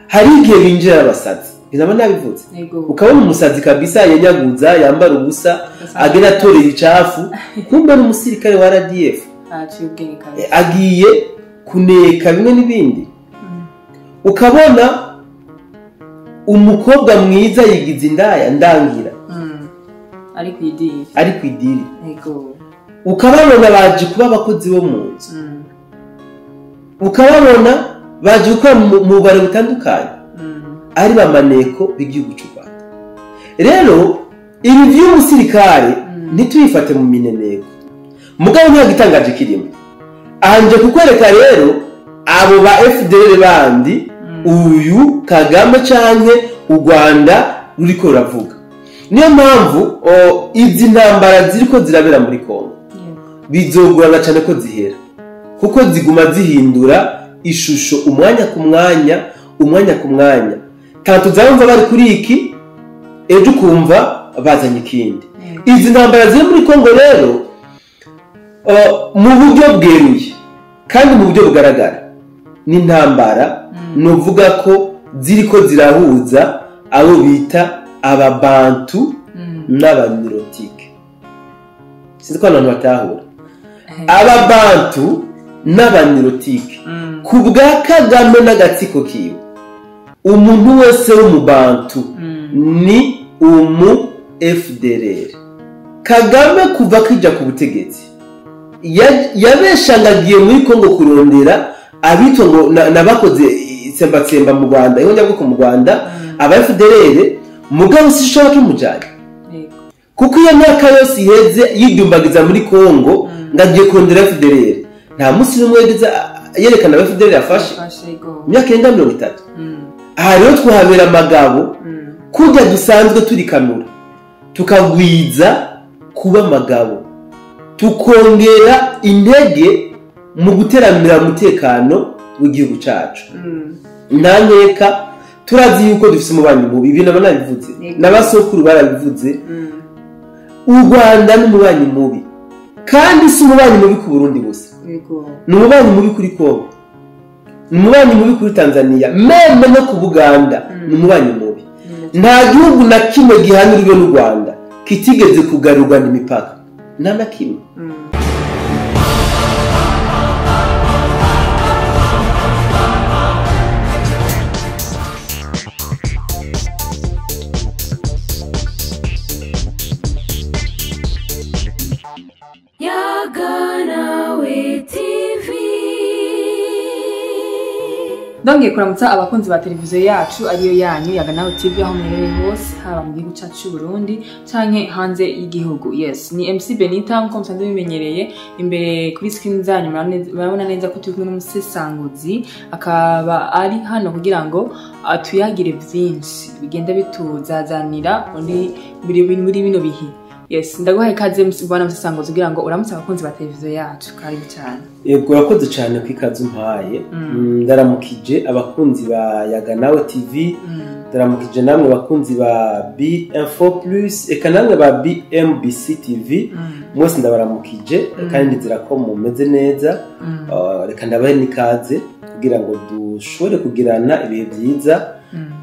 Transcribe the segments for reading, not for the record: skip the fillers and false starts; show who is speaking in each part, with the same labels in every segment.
Speaker 1: hari igihe binjira abasazi bizaba nabivuze ukabona umusazi kabisa yanyaguza yambara ubusa agena atorera icafu kumbe n'umusirikare wa RDF agiye kuneka bimwe n'ibindi ukabona umukobwa mwiza yigize indaya ndangira ari kwidiri ukababona baje kuba abakozi bo mu nzu ukababona baje gukora mu bare butandukanye ari bamaneko b'igihugu cy'u Rwanda rero ibi by'umusirikare ntituyifate mu mineneko mugabo nta gitangaje kirimo anje kukwereka rero abo ba FDL bandi uyu Kagame canke u Rwanda ruriko ruravuga niyo mpamvu izi ntambara ziriko zirabera muri Kongo bizogorana cyane ko zihera kuko ziguma zihindura ishusho umwanya ku mwanya tantu zamva bari kuri iki ejo kumva bazanye ikindi izi ntambara ziri muri Kongo rero mu buryo bweruye kandi mu buryo bugaragara ni ntambara novuga ko ziriko zirahuza abo bita ababantu n'abanirotike sinzi ko abantu batahura ababantu n'abanirotike ku bwa Kagame n'agatsiko kiwe umuntu wese w'umubantu ni umu FDLR Kagame kuva kija ku butegetsi yabeshangagiye muri Kongo kurondera abitwa ngo nabakoze itsembatsemba mu Rwanda ihonja bwo mu Rwanda aba FDLR mugabo sishaka kimujanye kuko iyo myaka yose iheze yidumbagiza muri Kongo ngagiye kurondera FDLR nta musi n'umwe yerekana aba FDLR afashe myaka yenga 30 aha rero twahabera amagabo kujya dusanzwe turi kanura tukagwiza kuba amagabo tukongera intege mu guteramira umutekano w'igihugu cyacu ntanyeka turazi yuko dufise umubanyi mubi ibintu abanabivuze n'abasokuru barabivuze u Rwanda n'umubanyi mubi kandi si umubanyi mubi ku Burundi gusa n'umubanyi mubi kuri Kongo n'umubanyi mubi kuri Tanzania meme no ku Buganda n'umubanyi mubi nta gihugu na kimwe gihanuriwe n'u Rwanda kitigeze kugarurwa n'imipaka nta kimwe
Speaker 2: Ndongiye kuramutsa abakunzi ba televiziyo yacu ariyo yanyu Yaganawe TV aho mwereye hose haba mu gihugu cyacu cy'u Burundi canke hanze y'igihugu. Yes, ni MC Benita nko musanzwe bimenyereye imbere kuri screen zanyu murabona neza ko turi kumwe n'umusesanguzi akaba ari hano kugira ngo atuyagire byinshi bigenda bituzazanira muri bino bihe. Yes, ndaguhaye kaze bwana musesanguzi kugira ngo uramutse abakunzi ba televiziyo yacu karibu cyane.
Speaker 1: Yego urakoze cyane kwikaze umpaye. Ndaramukije abakunzi ba Yaganawe TV, ndaramukije namwe abakunzi ba B-Info Plus eka namwe ba BMBC TV. Mwese ndabaramukije kandi ndizira ko mumeze neza. Reka ndabahe nikaze kugira ngo dushobore kugirana ibihe byiza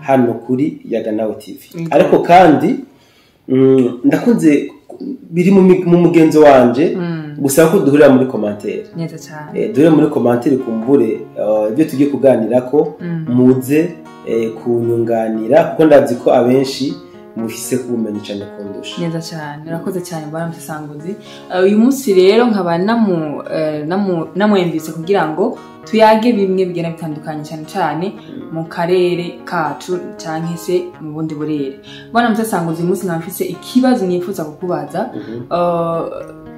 Speaker 1: hano kuri Yaganawe TV. Ariko kandi ndakunze biri mu mugenzo wanje gusaba ko duhurira muri commentaire
Speaker 2: neza cyane
Speaker 1: duhurira muri commentaire kumbure ibyo tugiye kuganira ko muze kunyunganira kuko ndazi ko abenshi mufise kubumenyi cyane kundusha
Speaker 2: neza cyane urakoze cyane bwana musesanguzi uyu munsi rero nkaba namwemvise kugira ngo tuyage bimwe bigena bitandukanye cyane cyane mu karere kacu cyangwa se mu bundi burere. Bwana musesanguzi uyu munsi nkafise ikibazo nifuza kukubaza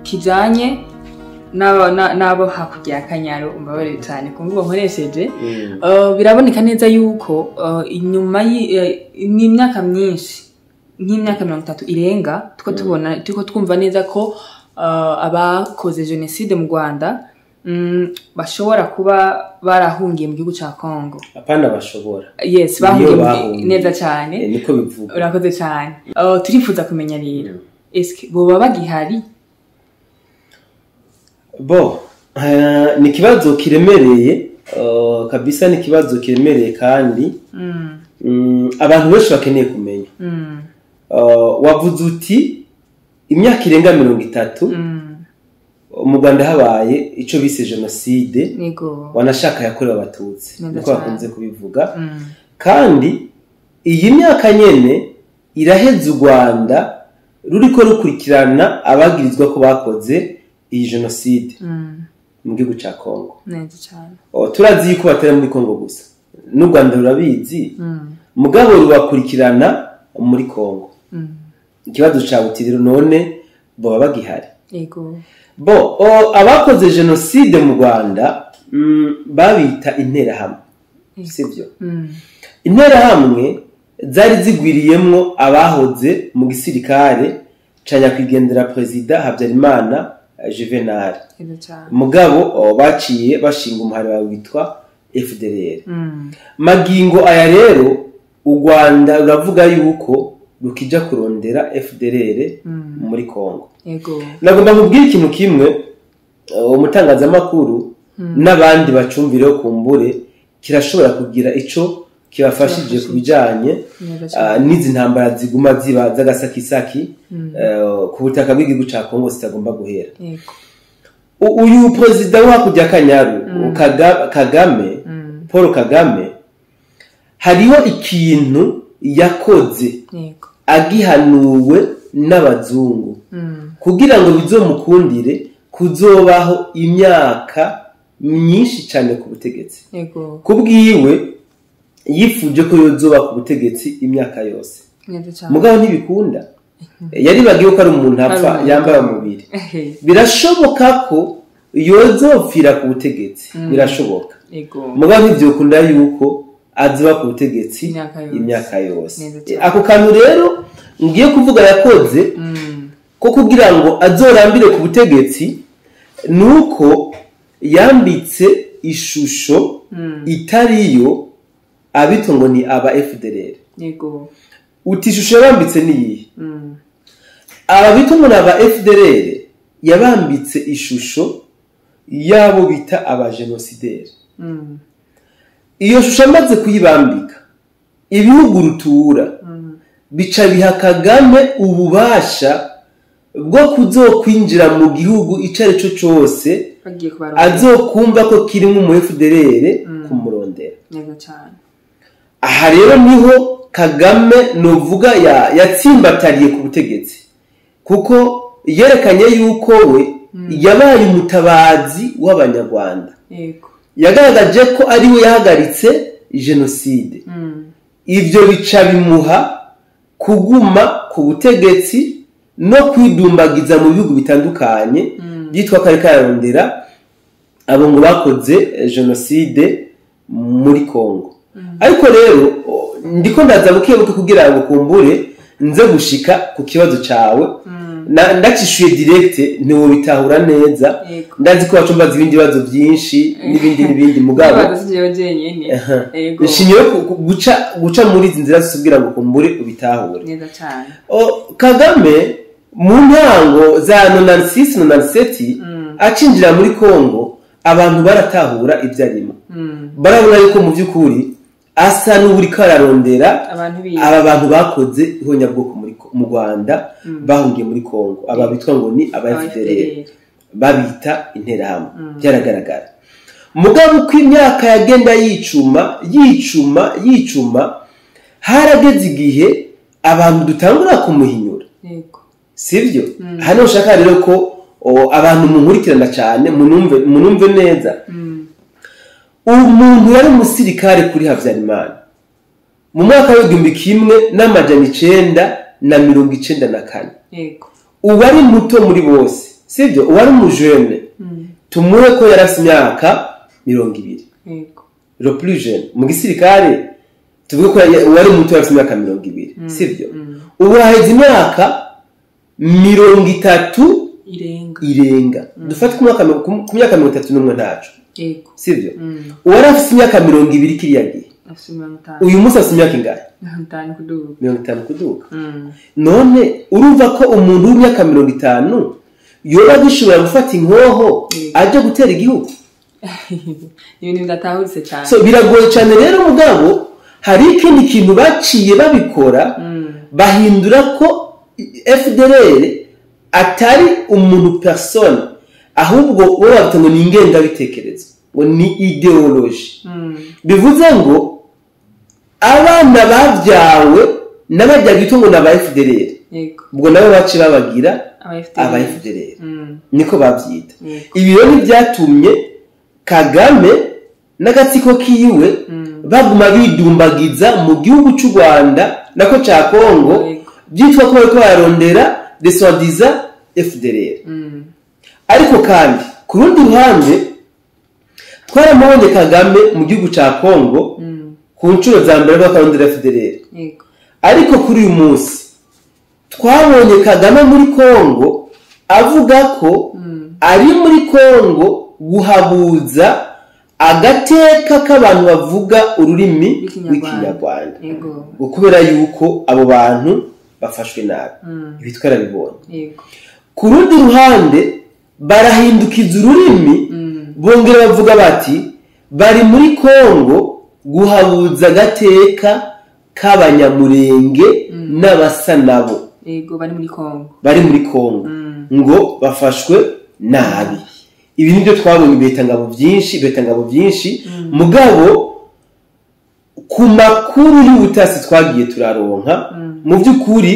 Speaker 2: kijanye nabo hakurya y'Akanyaro umbabarire cyane kumvuga nkoresheje biraboneka neza yuko inyuma y'imyaka myinshi nk'imyaka 30 irenga tuko twumva neza ko abakoze genocide mu Rwanda bashobora kuba barahungiye mu gihugu ca Kongo.
Speaker 1: Apana bashobora.
Speaker 2: Yes, bahungiye neza cyane.
Speaker 1: Niko bivuga.
Speaker 2: Urakoze cyane. Turifuza kumenya rero. Eske boba bagihari?
Speaker 1: Bo, ni kibazo kiremereye kabisa ni kibazo kiremereye kandi abantu benshi bakeneye kumenya. Wavuze uti imyaka irenga 30 mu Rwanda habaye ico bise genocide wanashaka yakorewe abatutsi niko bakunze kubivuga kandi iyi myaka nyene iraheze u Rwanda ruriko rukurikirana abagirizwa ko bakoze iyi genocide mu gihugu ca Kongo.
Speaker 2: Neza cyane.
Speaker 1: Turazi yuko batera muri Kongo gusa n'u Rwanda rurabizi mugabo rubakurikirana muri Kongo. Ikibazo ca butiriro none bo bagihari.
Speaker 2: Yego.
Speaker 1: Abakoze genocide mu Rwanda babita interahamwe. Sivyo? Interahamwe zari zigwiriyemwo abahoze mu gisirikare ca nyakwigendera President Habyarimana Juvenal. Mugabo baciye bashinga umuhari witwa FDLR. Magingo aya rero u Rwanda ruravuga yuko rukija kurondera FDLR muri Kongo.
Speaker 2: Yego.
Speaker 1: Nagomba kubwira ikintu kimwe umutangazamakuru n'abandi bacumvireho kumbure kirashobora kugira ico kibafashije kubijanye n'izi ntambara ziguma ziba zagasakisaki ku butaka bw'igihugu ca Kongo zitagomba guhera.
Speaker 2: Yego.
Speaker 1: Uyu president wa kujya Kanyaru Kagame Paul Kagame hariho ikintu yakoze agihanuwe n'abazungu kugira ngo bizomukundire kuzobaho imyaka myinshi cyane ku butegetsi. Kubwiwe yifuje ko yozoba ku butegetsi imyaka yose. Mugabo ntibikunda. Yari bagiye ko ari umuntu apfa yambaye umubiri. Birashoboka ko yozopfira ku butegetsi. Birashoboka. Mugabo ntibyokunda yuko azoba ku butegetsi imyaka yose. Ako kantu rero ngiye kuvuga yakoze ko kugira ngo azorambire ku butegetsi nuko yambitse ishusho itariyo abito ngo ni aba FDLR.
Speaker 2: Yego.
Speaker 1: Utishusho yambitse niyi. Ababito ngo aba FDLR yabambitse ishusho yabo bita aba genocidaire. Iyo shusho amaze kuyibambika ibihugu rutura bica biha Kagame ububasha bwo kuzokwinjira mu gihugu icari cyo cyose azokumva ko kirimo mu FDLR kumurondera.
Speaker 2: Yego cyane.
Speaker 1: Aha rero niho Kagame novuga yatsimbatariye ku butegetsi kuko yerekanye yuko we yabaye umutabazi w'abanyarwanda.
Speaker 2: Yego.
Speaker 1: Yagaragaje ko ari we yahagaritse genocide. Ivyo bica bimuha kuguma ku butegetsi no kwidumbagiza mu bihugu bitandukanye byitwa kare karondera abo ngo bakoze genocide muri Kongo. Ariko rero ndiko ndaza bukebuke kugira ngo kumbure nze gushika ku kibazo cawe ndacishuye direct niwo bitahura neza. Ndazi ko wacumbaza ibindi bibazo byinshi n'ibindi mugabo nshimiye guca muri izi nzira zisubwira ngo kumbure ubitahure
Speaker 2: neza cyane.
Speaker 1: Kagame mu ntango za 96-97 acinjira muri Kongo abantu baratahura ibyarimo barabona yuko mu byukuri asa n'uburi kararondera aba bantu bakoze ihonyabwoko mu Rwanda bahungiye muri Kongo aba bitwa ngo ni aba FDLR babita interahamwe. Byaragaragara mugabo uko imyaka yagenda yicuma harageze igihe abantu dutangura kumuhinyura. Sivyo? Hano ushaka rero ko abantu munkurikirana cyane munumve neza. Umuntu yari umusirikare kuri Habyarimana mu mwaka w'1994.
Speaker 2: Yego.
Speaker 1: Uwari muto muri bose. Sivyo? Uwari umujene. Tumuhe ko yarafite imyaka 20.
Speaker 2: Yego.
Speaker 1: Le plus jeune mu gisirikare tuvuge ko uwari muto yarafite imyaka 20. Sivyo? Ubu haheze imyaka 30 irenga. Dufate ku myaka 31 ntacu.
Speaker 2: Yego.
Speaker 1: Sivyo? Uwari afite imyaka 20 kiriya gihe. Uyu munsi afite imyaka ingahe? 50 kuduka. None urumva ko umuntu w'imyaka 50 yoba gishobora gufata inkoho aje gutera igihugu?
Speaker 2: ibintu bidatahuritse cyane.
Speaker 1: So biragoye cyane rero mugabo hari ikindi kintu baciye babikora bahindura ko FDLR atari umuntu person ahubwo bo bafite ngo ni ingengabitekerezo ngo ni ideology bivuze ngo abana bavyawe n'abajya bito ngo na FDLR ubwo nabo baci babagira aba FDLR niko bavyita ibi rero byatumye Kagame n'agatsiko kiwe baguma bidumbagiza mu gihugu cy'u Rwanda nako ca Kongo byitwa ko bariko barondera de soi-disant FDLR ariko kandi ku rundi ruhande twaramubonye Kagame mu gihugu ca Kongo ku ncuro za mbere bakarondera FDLR ariko kuri uyu munsi twabonye Kagame muri Kongo avuga ko ari muri Kongo guhabuza agateka k'abantu bavuga ururimi rw'ikinyarwanda kubera yuko abo bantu bafashwe nabi ibi twarabibonye ku rundi ruhande barahindukiza ururimi bongera bavuga bati bari muri Kongo guhabuza agateka k'abanyamurenge n'abasa nabo bari muri Kongo ngo bafashwe nabi ibi nibyo twabonye betangabo byinshi mugabo ku makuru y'ubutasi twagiye turaronka mu by'ukuri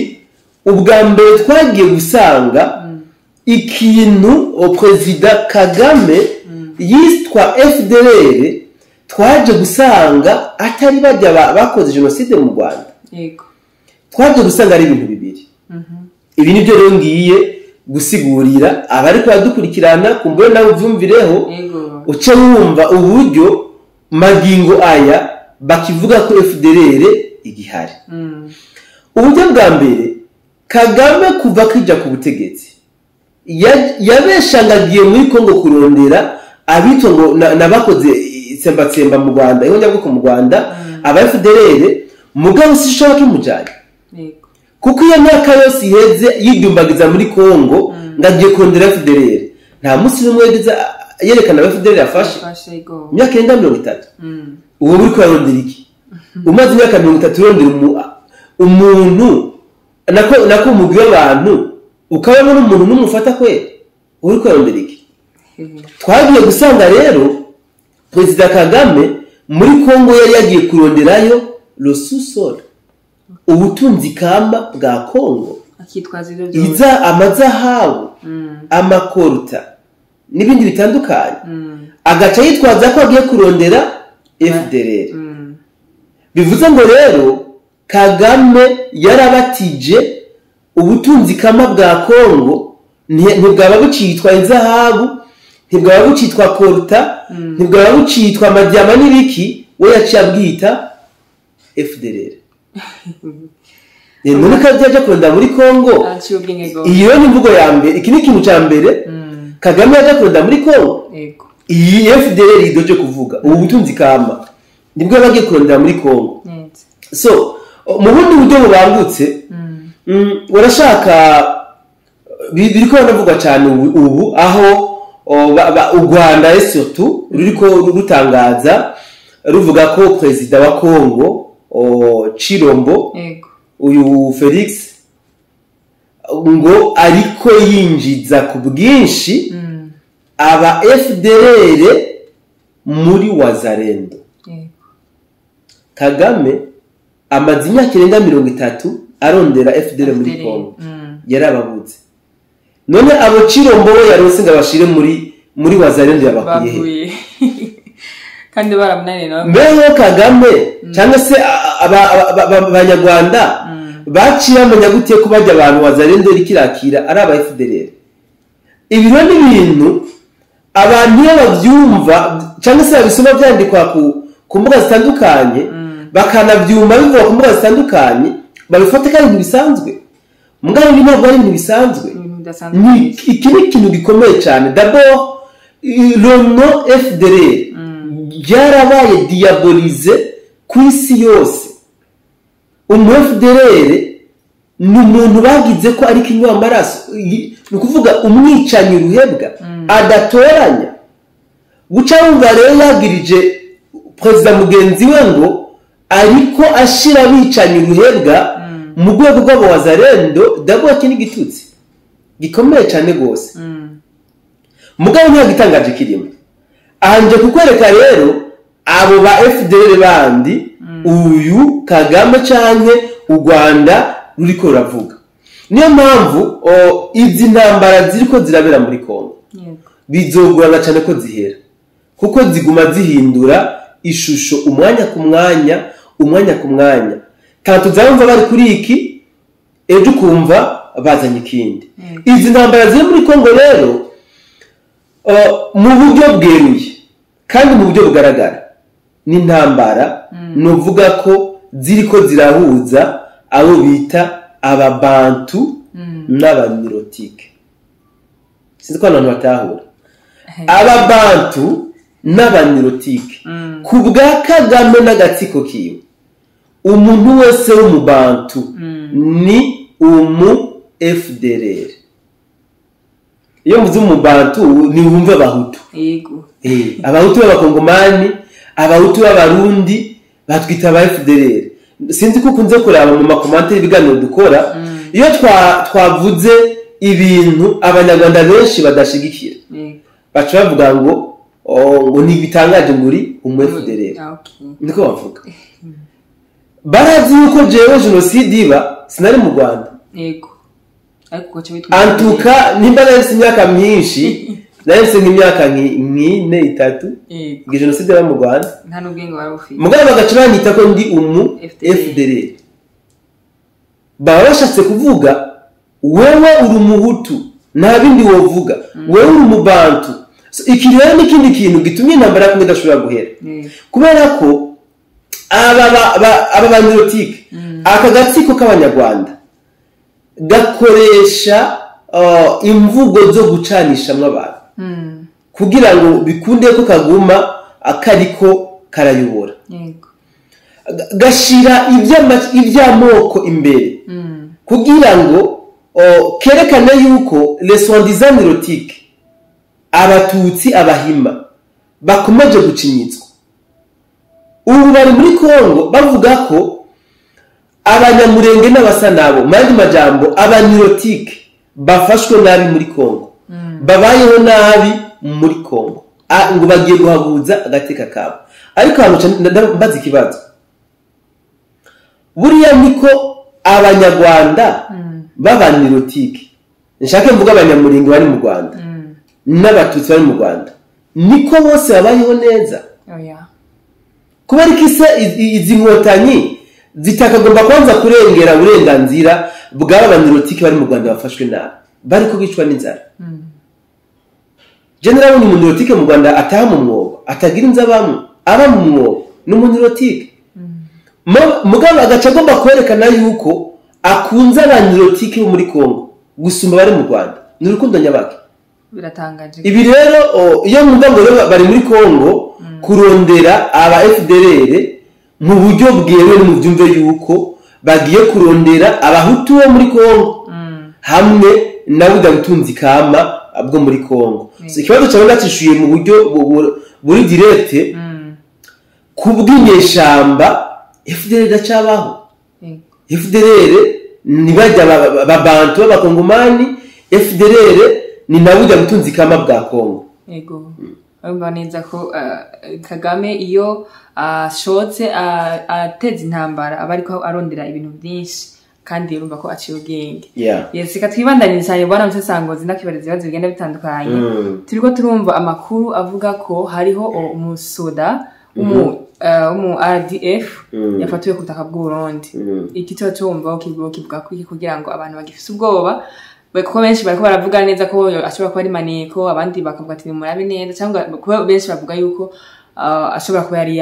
Speaker 1: ubwa mbere twagiye gusanga ikintu Perezida Kagame yitwa FDLR twaje gusanga atari bajya bakoze jenoside mu Rwanda twaje gusanga ari ibintu bibiri ibi nibyo rero ngiye gusigurira abari kwadukurikirana kumbure nawe uvyumvireho uce wumva uburyo magingo aya bakivuga ko FDLR igihari uburyo bwa mbere Kagame kuva kija ku butegetsi yabeshangagiye muri Kongo kurondera abitwa ngo nabakoze itsembatsemba mu Rwanda iho nyabwo mu Rwanda aba FDLR mugabo sishaka kimujanye kuko iyo myaka yose iheze yidumbagiza muri Kongo ngagiye kurondera FDLR nta musi n'umwe yerekana FDLR afashe myaka 30 uwo muri kurondera iki umaze imyaka 30 urondera umuntu nako umugwi w'abantu ukabamo n'umuntu n'umufata kwe uri kurondera iki twagiye gusanga rero Perezida Kagame muri Kongo yari yagiye kuronderayo le sous-sol ubutunzi kamba bwa Kongo
Speaker 2: akitwaza ibyo byose
Speaker 1: iza amazahabu amakorta n'ibindi bitandukanye agaca yitwaza ko agiye kurondera FDLR bivuze ngo rero Kagame yarabatije ubutunzi kama bwa Kongo ntibwaba bucitwa inzahabu ntibwaba bucitwa korta ntibwaba bucitwa amajyama n'ibiki we yaciye abwita FDLR none kaje kurondera muri Kongo iyo ni mvugo ya mbere iki ni ikintu cya mbere Kagame yaje kurondera muri Kongo iyi FDLR idoje kuvuga ubu butunzi kama nibwo bagiye kurondera muri Kongo so mu bundi buryo bubangutse urashaka biriko banavuga cyane ubu aho u Rwanda surtout ruriko rutangaza ruvuga ko Perezida wa Kongo Chilombo uyu Felix ngo ariko yinjiza ku bwinshi aba FDLR muri Wazalendo Kagame amaze imyaka irenga 30 arondera FDLR muri Kongo yarababuze none abo Chilombo we yarose ngabashire muri Wazalendo yabakuye
Speaker 2: kandi baramunane nawe
Speaker 1: mbeho Kagame cyangwa se abanyarwanda baciye amenya gute ko bajya abantu Wazalendo rikirakira ari aba FDLR ibiro n'ibintu abantu bavyumva cyangwa se babisoma byandikwa ku mbuga zitandukanye bakanabyumva bivuga ku mbuga zitandukanye babifata kandi bisanzwe mugabo ibi ntabwo ari ibintu bisanzwe iki ni ikintu gikomeye cyane d'abord le nom FDLR byarabaye diabolize ku isi yose FDLR ni umuntu bagize ko ari kinywa amaraso ni ukuvuga umwicanyi ruhebwa adatoranya guca wumva rero yagirije perezida mugenzi we ngo ariko ashira bicanye uruhebwa mu rwego rw'abawazarendo dabo kini gitutsi gikomeye cyane gose mugabo nta gitangaje kirimo anje kukwereka rero abo ba FDL bandi uyu Kagame canke u Rwanda ruriko ruravuga niyo mpamvu izi ntambara ziriko zirabera muri Kongo bizogorana cyane ko zihera kuko ziguma zihindura ishusho umwanya ku mwanya kandi tuzamva bari kuri iki ejo kumva bazanye ikindi izi ntambara ziri muri Kongo rero mu buryo bweruye kandi mu buryo bugaragara ni ntambara novuga ko ziriko zirahuza abo bita ababantu n'abanirotike sinzi ko abantu batahura ababantu n'abanirotike ku bwa Kagame n'agatsiko kiwe umuntu wese w'umubantu ni FDLR iyo muzi umubantu ni wumva abahutu
Speaker 2: yego
Speaker 1: abahutu b'abakongomani abahutu b'abarundi batwita aba FDLR sinzi ko kunze kuraba mu makomante y'ibiganiro dukora iyo twavuze ibintu abanyarwanda benshi badashigikira baca bavuga ngo ntibitangaje ngo uri FDLR niko bavuga barazi yuko jewe jenoside iba sinari mu Rwanda
Speaker 2: yego ariko
Speaker 1: antuka nimba nari imyaka myinshi nari nk'imyaka nk'ine itatu igihe jenoside iba mu Rwanda
Speaker 2: nta n'ubwenge wari ufite
Speaker 1: mugabo bagaca banyita ko ndi FDLR baba bashatse kuvuga wewe uri umuhutu nta bindi wovuga wewe uri umubantu iki rero n'ikindi kintu gitumye intambara kumwe idashobora guhera kubera ko aba banirotike aka gatsiko k'abanyarwanda gakoresha imvugo zo gucanishamwe abantu kugira ngo bikunde ko kaguma akariko karayobora gashira iby'amoko imbere kugira ngo kerekane yuko les soi-disant nirotiques abatutsi abahima bakomeje gucinyitswa ubu bari muri Kongo bavuga ko abanyamurenge n'abasanabo mandi majambo abanirotike bafashwe nabi muri Kongo babayeho nabi muri Kongo ngo bagiye guhabuza agateka kabo ariko mbaza ikibazo buriya niko abanyarwanda b'abanirotike nshaka mvuga abanyamurenge bari mu Rwanda n'abatutsi bari mu Rwanda niko bose babayeho neza kubera ko izi nkotanyi zitakagomba kwanza kurengera uburenganzira bw'abanirotike bari mu Rwanda bafashwe nabi bari ko bicwa n'inzara general ni umunirotike mu Rwanda ataha mu mwobo atagira inzabamwe aba mu mwobo n'umunirotike mugabo agaca agomba kwerekana yuko akunze abanirotike bo muri Kongo gusumba bari mu Rwanda ni urukundo nyabaki
Speaker 2: biratangaje
Speaker 1: ibi rero iyo mwumva ngo bari muri Kongo kurondera aba FDLR mu buryo bwewe mu byumve yuko bagiye kurondera abahutu bo muri Kongo hamwe na budabutunzi kama bwo muri Kongo ikibazo cyawe gacishuye mu buryo buri direct kubw'inyeshamba FDLR dacabaho FDLR ni bajya babantu b'abakongomani FDLR ni nabuja butunzi kama bwa Kongo
Speaker 2: yego urumva neza ko Kagame iyo ashotse ateza intambara aba ariko arondera ibintu byinshi kandi urumva ko aciye ubwenge yes katwibandanye cyane bwana Musesangozi nakibariza ibibazo bigenda bitandukanye turiko turumva amakuru avuga ko hariho umusoda umu RDF yafatiwe ku butaka bw'u Burundi iki cyo cyumva kivuga kugira ngo abantu bagifise ubwoba kuko benshi bariko baravuga neza ko ashobora kuba ari maneko abandi bakavuga ati murabe neza cyangwa kuko benshi bavuga yuko ashobora kuba yari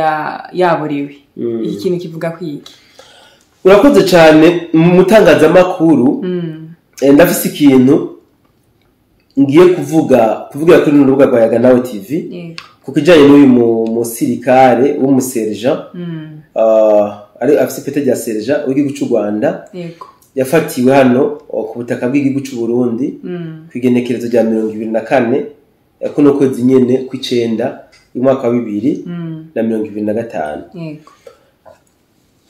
Speaker 2: yaborewe iki kintu kivuga kwiki
Speaker 1: urakoze cyane mu mutangazamakuru ndafise ikintu ngiye kuvuga kuri n'urubuga rwa Yaganawe TV kuko ijanye n'uyu musirikare w'umuserja ari afise pete rya serja w'igihugu cy'u Rwanda yafatiwe hano ku butaka bw'igihugu cy'u Burundi kwigenekerezo rya 2024 kuno kwezi nyene kw'icenda umwaka wa 2025
Speaker 2: yego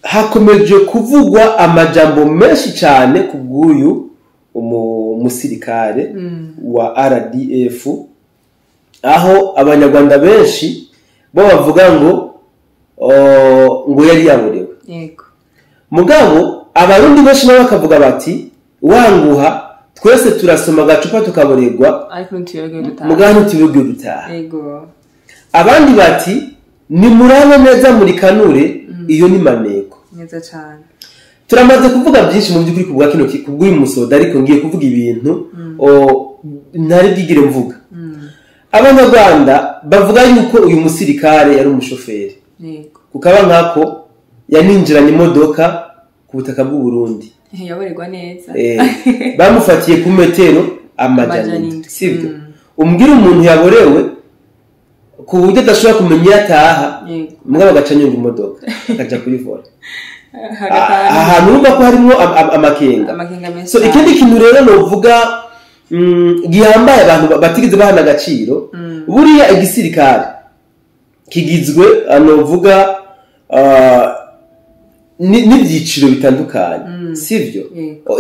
Speaker 1: hakomeje kuvugwa amajambo menshi cyane ku bw'uyu umusirikare wa RDF aho abanyarwanda benshi bo bavuga ngo yari yaborewe
Speaker 2: yego
Speaker 1: mugabo abarundi benshi nabo bakavuga bati wanguha twese turasoma gacupa tukaborerwa mugabo ntitubigwe gutaha
Speaker 2: yego
Speaker 1: abandi bati ni murabe neza muri kanure iyo ni maneko
Speaker 2: neza cyane
Speaker 1: turamaze kuvuga byinshi mu by'ukuri kubwa kino kubw'uyu musoda ariko ngiye kuvuga ibintu ntari bwigire mvuga abanyarwanda bavuga yuko uyu musirikare yari umushoferi
Speaker 2: yego
Speaker 1: kukaba nkako yaninjiranye imodoka ku butaka bw'u Burundi
Speaker 2: yaborerwa neza
Speaker 1: bamufatiye ku metero amajana sibyo umbwira umuntu yaborewe ku buryo adashobora kumenya iyo ataha mugabo agaca nyunga imodoka akaja kuri vola ahantu urumva ko harimo amakenga so ikindi kintu rero novuga gihambaye abantu batigeze bahana agaciro buriya igisirikare kigizwe novuga n'ibyiciro bitandukanye sivyo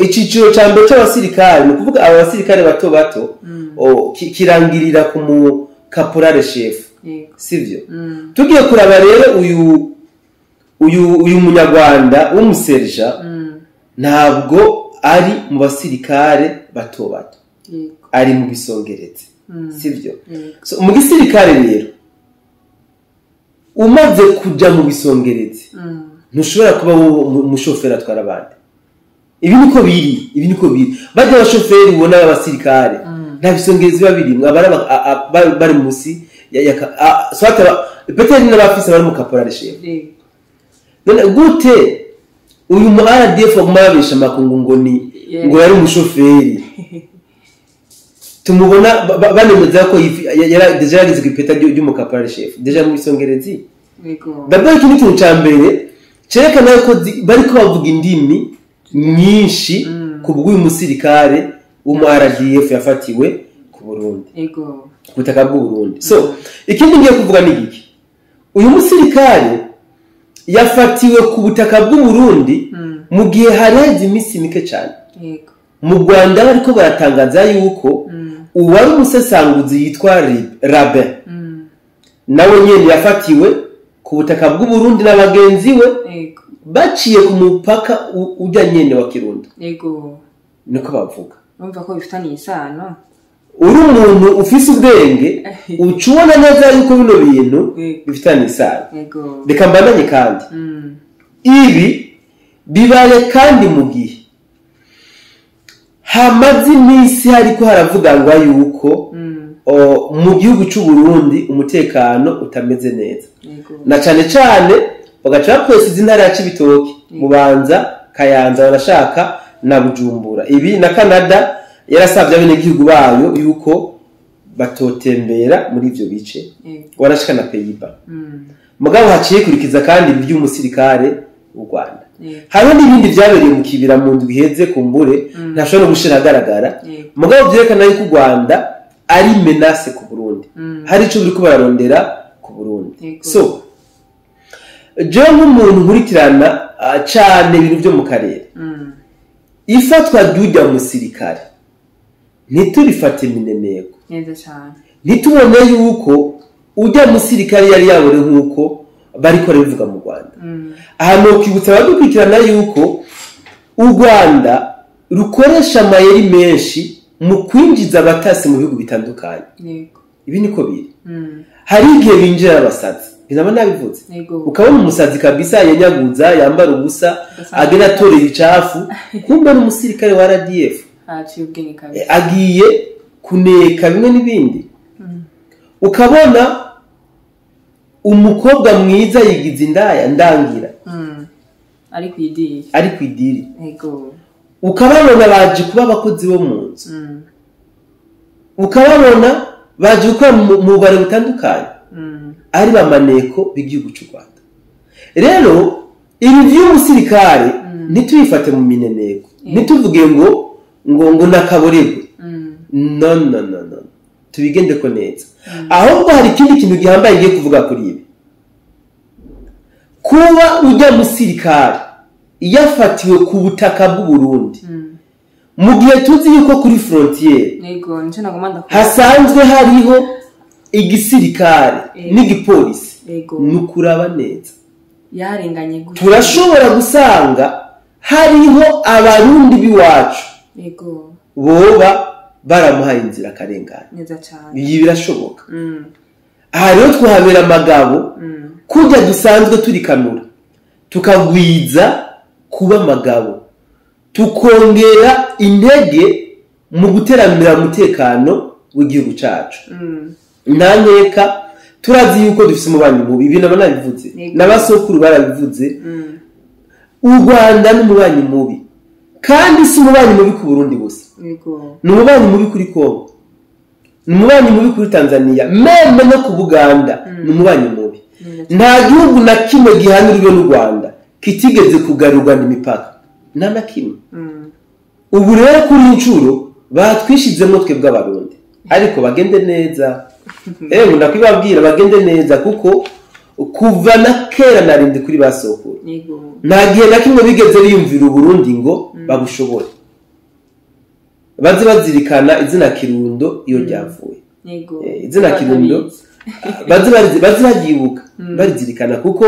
Speaker 1: iciciro cya mbere cy'abasirikare ni ukuvuga aba basirikare bato bato kirangirira ku mu caporal chef sivyo tugiye kuraba rero uyu munyarwanda w'umuserja ntabwo ari mu basirikare bato bato ari mu bisongeretse sivyo so mu gisirikare rero umaze kuja mu bisongeretse ntushobora kuba umushoferi atwara abandi ibi niko biri bajya abashoferi ubona abasirikare nta bisongerezi babiri bari musi swata peteri n'abafisa bari mu caporal chef none gute uyu mu RDF bagumabisha makungu ngo yari umushoferi tumubona banemeza ko deja yagize kwipeta ry'umu caporal chef deja mu bisongerezi babwo ikintu kintu cyambere cerekana ko bari ko bavuga indimi nyinshi ku bw'uyu musirikare w'umu RDF yafatiwe ku Burundi
Speaker 2: yego
Speaker 1: kubutaka bw'u Burundi so ikindi ngiye kuvuga ni iki uyu musirikare yafatiwe ku butaka bw'u Burundi mu gihe hareze iminsi mike cyane
Speaker 2: yego
Speaker 1: mu Rwanda bariko baratangaza yuko uwari umusesanguzi yitwa Rabin nawe nyene yafatiwe ku butaka bw'u Burundi n'abagenzi we baciye ku mupaka ujya nyene wa Kirundo
Speaker 2: yego
Speaker 1: niko bavuga
Speaker 2: urumva ko bifitaniye isano
Speaker 1: uri umuntu ufise ubwenge ucubona neza yuko bino bintu bifitaniye isano reka mbandanye kandi ibi bibaye kandi mu gihe hamaze iminsi hariko haravugangwa yuko mu gihugu cy'u Burundi umutekano utameze neza na cane cane bagaca bakwesa intara ya Cibitoke Bubanza Kayanza barashaka na Bujumbura ibi na Canada yarasabye abene gihugu bayo yuko batotembera muri ivyo bice warashika na Pays-Bas mugabo haciye kurikiza kandi iby'umusirikare w'u Rwanda hariho n'ibindi byabereye mu kibira mu ndwi iheze kumbure ntashobora gushira agaragara mugabo byerekana yuko u Rwanda ari menace ku Burundi hari ico biri ko bararondera ku Burundi so je nk'umuntu nkurikirana cyane ibintu byo mu karere ifatwa ry'ujya musirikare ntiturifate mineneko
Speaker 2: neza cyane
Speaker 1: nitubone yuko ujya musirikare yari yabore nk'uko bariko barabivuga mu Rwanda ahantu kwibutsa abadukurikirana yuko u Rwanda rukoresha amayeri menshi mu kwinjiza abatasi mu bihugu bitandukanye ibi niko biri hari igihe binjira abasazi binaba nabivuze ukabona umusazi kabisa yanyaguza yambara ubusa agena tore ibicafu kumbe n'umusirikare wa RDF agiye kuneka bimwe n'ibindi ukabona umukobwa mwiza yigize indaya ndangira ari kwidiri ukababona baje kuba abakozi bo mu nzu ukababona baje gukora mu bare butandukanye ari bamaneko b'igihugu cy'u Rwanda rero ibi by'umusirikare ntitubifate mu mineneko ntituvuge ngo nakaborerwe no tubigende ko neza ahubwo hari ikindi kintu gihambaye ngiye kuvuga kuri ibi kuba ujya musirikare yafatiwe ku butaka bw'u Burundi mu gihe tuzi yuko kuri frontiere hasanzwe hariho igisirikare n'igipolisi nukuraba neza
Speaker 2: yarenganye gute
Speaker 1: turashobora gusanga hariho abarundi biwacu boba baramuhaye inzira karengane
Speaker 2: neza cyane
Speaker 1: ibi birashoboka aha rero twahabera amagabo kujya dusanzwe turikanura tukagwiza kuba amagabo tukongera intege mu guteramira umutekano w'igihugu cyacu ntanyeka turazi yuko dufite umubanyi mubi ibintu banabivuze n'abasokuru barabivuze u Rwanda n'umubanyi mubi kandi si umubanyi mubi ku Burundi gusa ni umubanyi mubi kuri Kongo ni umubanyi mubi kuri Tanzania meme no ku Buganda ni umubanyi mubi nta gihugu na kimwe gihanirwe n'u Rwanda kitigeze kugarurwa n'imipaka nta na kimwe ubu rero kuri incuro batwishizemo twe bw'abarundi ariko bagende neza ndakwibabwira bagende neza kuko kuva na kera narindi kuri basokuru nta gihe na kimwe bigeze biyumvira Burundi ngo babushobore baze bazirikana izina Kirundo iyo ryavuye izina Kirundo baze bagibuka barizirikana kuko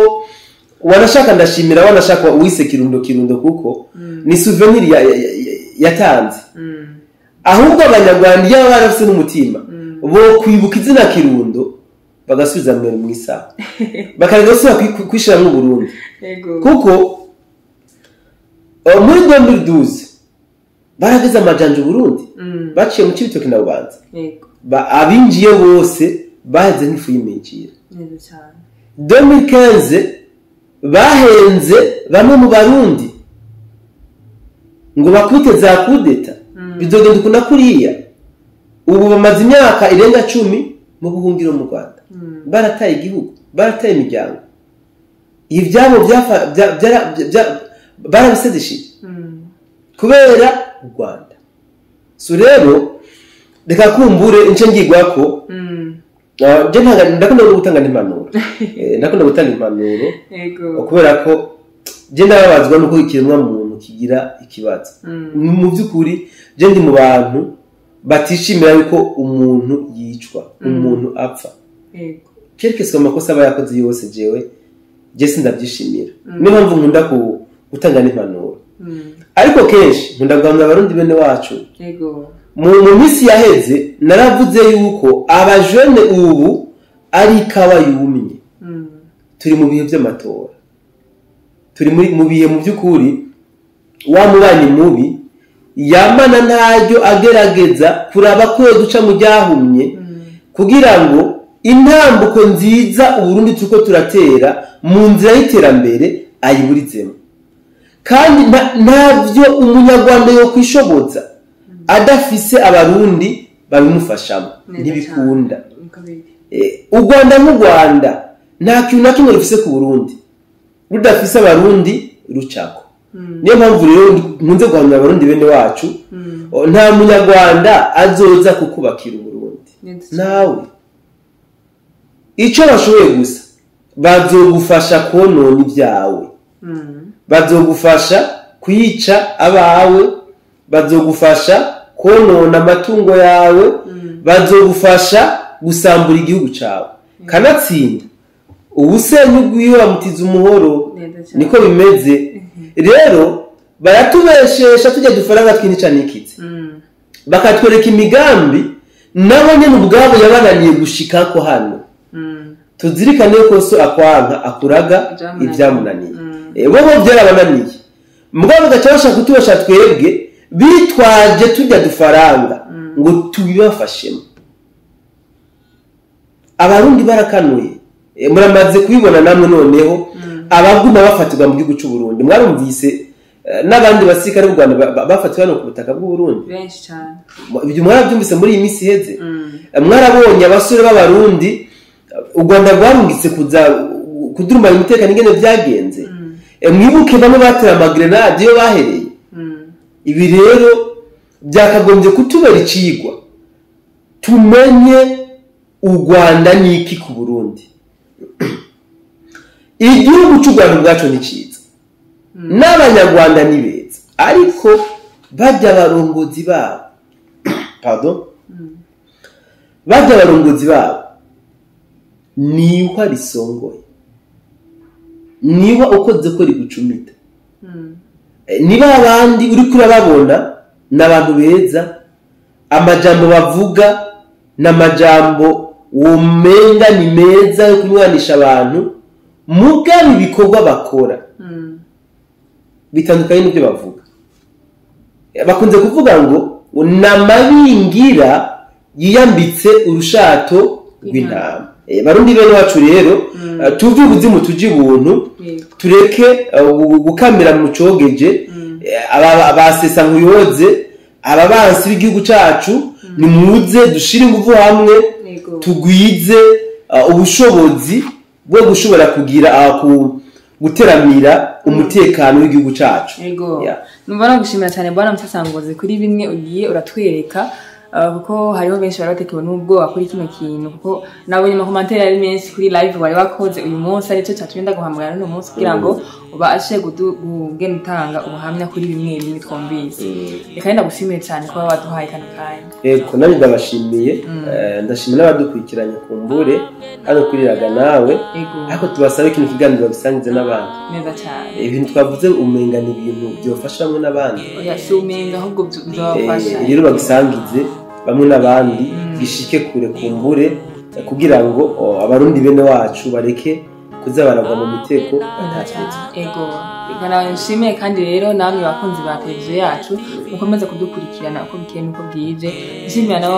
Speaker 1: wanashaka ndashimira wanashaka uwise Kirundo kuko ni souvenir yatanze ahubwo abanyarwanda iyo barafise n'umutima bo kwibuka izina Kirundo bagasubiza mu isaha bakarega kwishira mu Burundi kuko muri 2012 barageze amajanja Burundi baciye mu Cibitoke na Bubanza abinjiye bose baheze nk'ifu y'imikira 2015 bahenze bamwe mu Barundi ngo bakubite za kudeta bizogenda kuna kuriya ubu bamaze imyaka irenga 10 mu buhungiro mu Rwanda barataye igihugu barataye imiryango ivyabo barabisedeshije kubera u Rwanda so rero reka kumbure ince ngigwako je ndakunda gutanga impanuro ndakunda gutanga impanuro kubera ko je ndababazwa nuko ikiremwa muntu kigira ikibazo mu byukuri je ndi mu bantu batishimira yuko umuntu yicwa umuntu apfa kerekeswa amakosa aba yakoze yose je sindabyishimira niyo mpamvu nkunda gutanga impanuro ariko kenshi nkunda kuganira abarundi bene wacu mu minsi yaheze naravuze yuko abajene ubu ari kawa yumye turi mu bihe by'amatora turi mu bihe mu byukuri wa mubanyi mubi yamana ntaryo agerageza kuraba ko duca mu ryahumye kugira ngo intambuko nziza Uburundi tuko turatera mu nzira y'iterambere ayiburizemo kandi ntavyo umunyarwanda yo kwishoboza adafise abarundi babimufashamo ntibikunda u Rwanda mu Rwanda nta kintu na kimwe rufise ku Burundi rudafise abarundi rucako niyo mpamvu rero nkunze guhanura abarundi bene wacu nta munyarwanda azoza kukubakira Burundi nawe icyo bashoboye gusa bazogufasha konona ibyawe bazogufasha kwica abawe bazogufasha konona amatungo yawe bazogufasha gusambura igihugu cyawe kanatsinda ubusenyi bw'iyo bamutiza umuhoro niko bimeze rero baratubeshesha tujya dufaranga twinica nikitse bakatwereka imigambi nabo nyene ubwabo yabananiye gushikako hano tuzirikane ko so akwanka akuraga ibyamunaniye bo byarabananiye mugabo gacabasha kutubasha twebwe bitwaje tujya dufaranga ngo tubibafashemo abarundi barakanuye muramaze kubibona namwe noneho abaguma bafatirwa mu gihugu cy'u Burundi mwarumvise n'abandi basirikare b'u Rwanda bafatirwa no ku butaka bw'u Burundi
Speaker 2: benshi cyane
Speaker 1: ibyo mwarabyumvise muri iyi minsi heze mwarabonye abasore b'abarundi u Rwanda rwarungitse kuduruma umutekano ingene byagenze mwibuke bamwe batera amagrenade iyo bahereye ibi rero byakagombye kutubera icigwa tumenye u Rwanda niki ku Burundi. Igihugu cy'u Rwanda ubwacu ni cyiza n'abanyarwanda ni beza, ariko bajya abarongozi babo bajya abarongozi babo niho risongoye, niba ukoze ko rigucumita, niba abandi uri kurababona n'abantu beza, amajambo bavuga n'amajambo umenga ni meza yo kunywanisha abantu, mugabe ibikorwa bakora bitandukanye n'ibyo bavuga. Bakunze kuvuga ngo n'amabingira yiyambitse urushato rw'intama. Barundi bene wacu rero tuve ubuzimu tuje ubuntu, tureke gukamira mu cogeje abasesa nkuyoze ababansi b'igihugu cacu, ni muze dushire ingufu hamwe tugwize ubushobozi bwo gushobora kugira guteramira umutekano w'igihugu cacu.
Speaker 2: Numva nagushimira cyane bwana Musasangozi kuri bimwe ugiye uratwereka, kuko hariho benshi bari batekewe n'ubwo wakora kino kintu, kuko nabonye amakomantere ari menshi kuri live wari wakoze uyu munsi, aricyo cyatumye ndaguhamagara n'uyu munsi kugira ngo ubashe kugenda utanga ubuhamya kuri bimwe bimwe twumvise. Reka ndagushimire cyane kuba waduhaye kano kanya.
Speaker 1: Yego nanjye ndabashimiye, ndashimira n'abadukurikiranye kumbure hano kuriraga nawe, ariko tubasabe kino kiganiro bisangize n'abandi.
Speaker 2: Neza cyane.
Speaker 1: Ibintu twavuze umenga ni ibintu byofasha bamwe n'abandi.
Speaker 2: Oya si umenga ahubwo byofasha.
Speaker 1: Rero bagisangize bamwe n'abandi gishike kure kumbure, kugira ngo abarundi bene wacu bareke kuza baragwa mu miteko batateze.
Speaker 2: Ego ikana nshimiye kandi rero namwe bakunzi ba televiziyo yacu mukomeza kudukurikirana uko bikeye nuko bwije. Nshimira nawe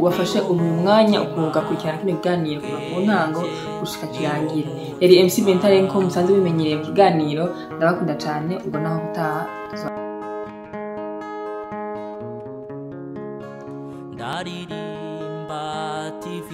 Speaker 2: wafashe uyu mwanya ukugakurikirana kino kiganiro kuva ku ntango gushika kirangira. Yari MC Bentarenko musanze bimenyereye mu kiganiro, ndabakunda cyane, ubwo naho gutaha. Ndaririmba TV.